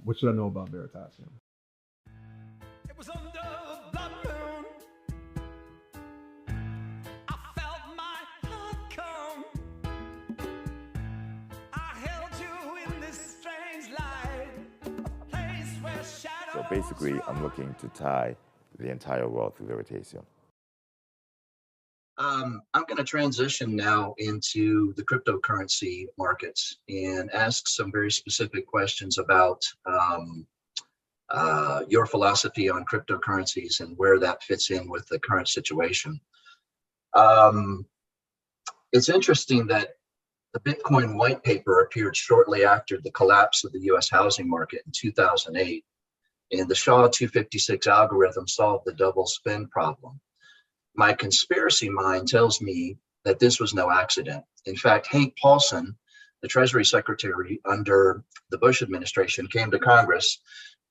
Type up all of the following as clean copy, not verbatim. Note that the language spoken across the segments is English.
What should I know about Veritasium? It was under the blood moon. I felt my heart come. I held you in this strange light, a place where shadows. So basically, I'm looking to tie the entire world to Veritaseum. I'm going to transition now into the cryptocurrency markets and ask some very specific questions about your philosophy on cryptocurrencies and where that fits in with the current situation. It's interesting that the Bitcoin white paper appeared shortly after the collapse of the US housing market in 2008, and the SHA 256 algorithm solved the double spend problem. My conspiracy mind tells me that this was no accident. In fact, Hank Paulson, the Treasury Secretary under the Bush administration, came to Congress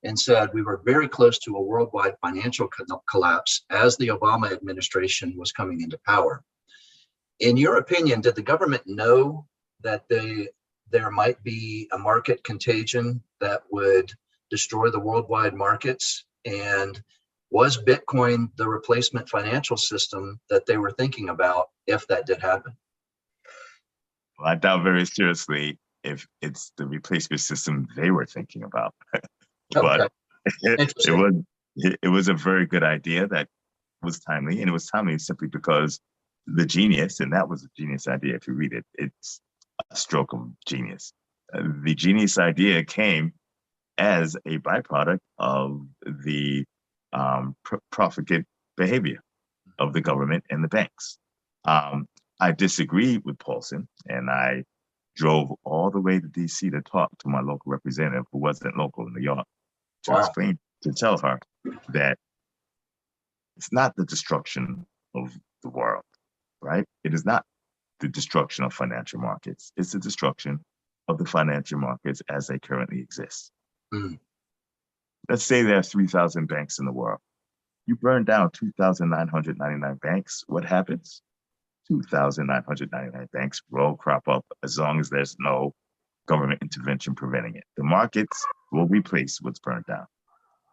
and said we were very close to a worldwide financial collapse as the Obama administration was coming into power. In your opinion, did the government know that there might be a market contagion that would destroy the worldwide markets? And was Bitcoin the replacement financial system that they were thinking about if that did happen? Well, I doubt very seriously if it's the replacement system they were thinking about. But it was a very good idea that was timely, and it was timely simply because the genius, and that was a genius idea. If you read it, it's a stroke of genius. The genius idea came as a byproduct of the profligate behavior of the government and the banks. I disagreed with Paulson, and I drove all the way to DC to talk to my local representative, who wasn't local in New York, to explain, to tell her that it's not the destruction of the world, right? It is not the destruction of financial markets. It's the destruction of the financial markets as they currently exist. Mm. Let's say there are 3,000 banks in the world. You burn down 2,999 banks, what happens? 2,999 banks will crop up as long as there's no government intervention preventing it. The markets will replace what's burned down.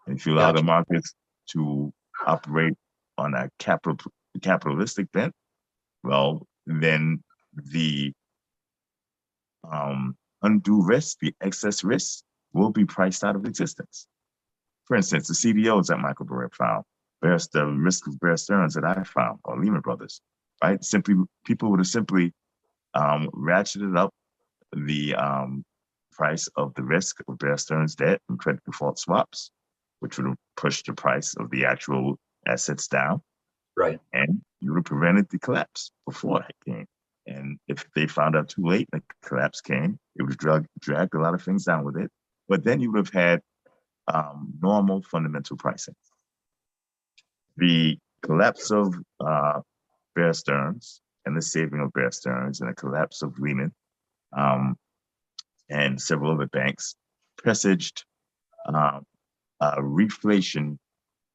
And if you allow the markets to operate on a capitalistic bent, well, then the undue risk, the excess risk, will be priced out of existence. For instance, the CDOs that Michael Burry found, the risk of Bear Stearns that I found, or Lehman Brothers, right? People would have simply ratcheted up the price of the risk of Bear Stearns debt and credit default swaps, which would have pushed the price of the actual assets down. Right. And you would have prevented the collapse before it came. And if they found out too late, the collapse came, it would have dragged a lot of things down with it. But then you would have had normal fundamental pricing. The collapse of Bear Stearns and the saving of Bear Stearns and the collapse of Lehman and several other banks presaged a reflation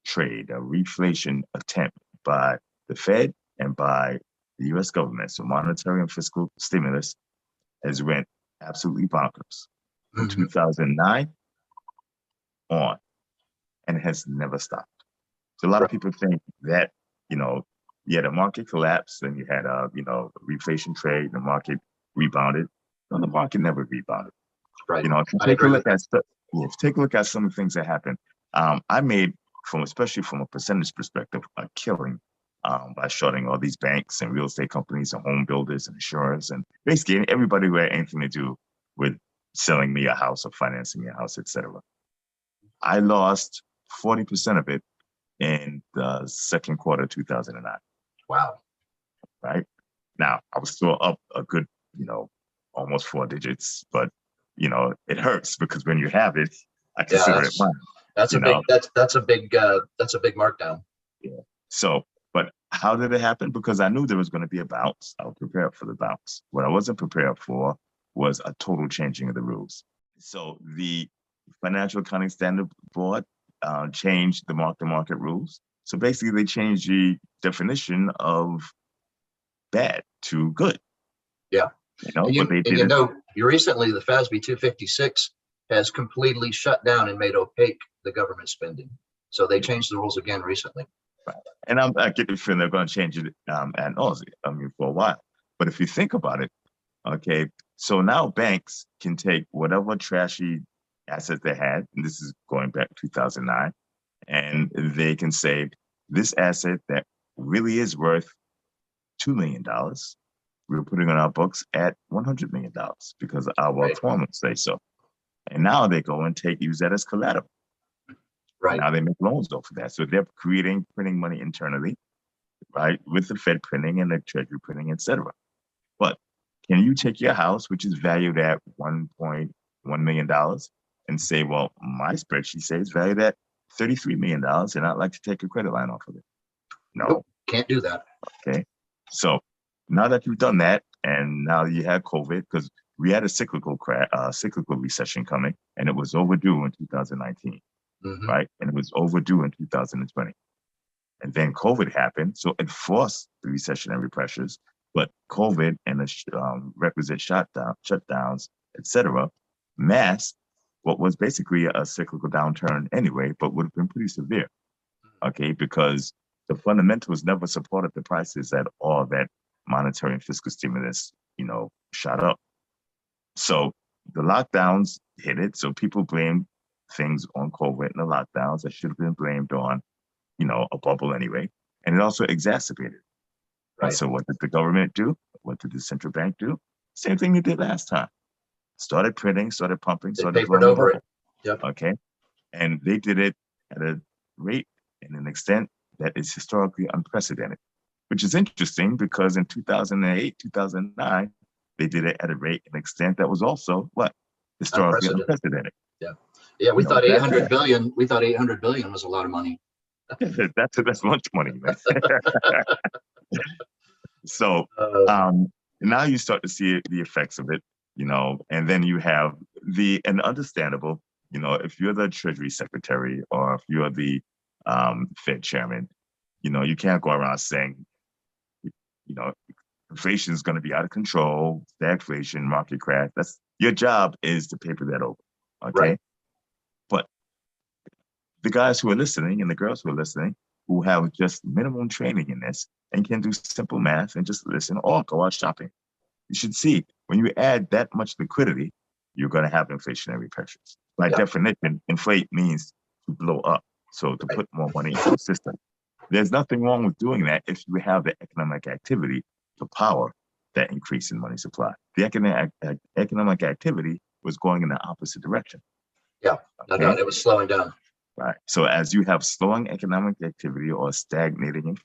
trade, a reflation attempt by the Fed and by the US government. So monetary and fiscal stimulus has went absolutely bonkers from 2009 on, and has never stopped. So a lot of people think that, you had a market collapse, then you had a, reflation trade, the market rebounded. No, the market never rebounded. Right. If you take a look at some of the things that happened, I made, especially from a percentage perspective, a killing by shorting all these banks and real estate companies and home builders and insurers and basically everybody who had anything to do with selling me a house or financing me a house, etc. I lost 40% of it in the second quarter of 2009. Wow. Right? Now, I was still up a good, almost 4 digits, but, it hurts because when you have it, I consider it mine. That's a big markdown. Yeah. So, but how did it happen? Because I knew there was going to be a bounce. I was prepared for the bounce. What I wasn't prepared for was a total changing of the rules. So the Financial Accounting Standard Board changed the mark-to-market rules. So basically, they changed the definition of bad to good. Yeah. But they did recently the FASB 256 has completely shut down and made opaque the government spending. So they changed the rules again recently. Right. And I get the feeling they're going to change it ad nauseam, for a while. But if you think about it, okay, so now banks can take whatever trashy assets they had, and this is going back to 2009, and they can say, this asset that really is worth $2 million, we're putting on our books at $100 million because our wealth formula say so. And now they go and use that as collateral. Right. Now they make loans off of that. So they're printing money internally, right, with the Fed printing and the Treasury printing, et cetera. But can you take your house, which is valued at $1.1 million, and say, well, my spreadsheet says it's valued at $33 million, and I'd like to take a credit line off of it? No. Nope, can't do that. Okay. So now that you've done that, and now you had COVID, because we had a cyclical recession coming, and it was overdue in 2019, right? And it was overdue in 2020. And then COVID happened, so it forced the recessionary pressures. But COVID and the requisite shutdowns, et cetera, masked what was basically a cyclical downturn anyway, but would have been pretty severe, okay? Because the fundamentals never supported the prices at all that monetary and fiscal stimulus, shot up. So the lockdowns hit it. So people blamed things on COVID and the lockdowns that should have been blamed on, a bubble anyway. And it also exacerbated. Right. So what did the government do? What did the central bank do? Same thing they did last time. Started printing, started pumping, started papered over it. Yep. Okay. And they did it at a rate and an extent that is historically unprecedented, which is interesting because in 2008, 2009, they did it at a rate and extent that was also what? Historically unprecedented. Yeah. Yeah. We thought 800 billion. We thought 800 billion was a lot of money. That's much money, man. So now you start to see the effects of it, and then you have and understandable, if you're the Treasury Secretary or if you're the Fed Chairman, you can't go around saying, inflation is going to be out of control, stagflation, market crash. Your job is to paper that over, okay? Right. But the guys who are listening and the girls who are listening, who have just minimum training in this and can do simple math and just listen or go out shopping, you should see when you add that much liquidity, you're going to have inflationary pressures. By definition, inflate means to blow up. So to put more money into the system. There's nothing wrong with doing that if you have the economic activity to power that increase in money supply. The economic activity was going in the opposite direction. Yeah, no doubt. It was slowing down. Right. So as you have slowing economic activity or stagnating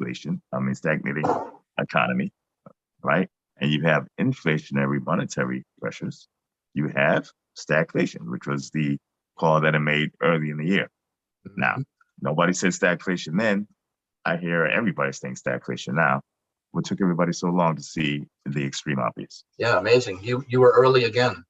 economy, right? And you have inflationary monetary pressures, you have stagflation, which was the call that I made early in the year. Now, nobody said stagflation then. I hear everybody saying stagflation now. What took everybody so long to see the extreme obvious? Yeah, amazing. You were early again.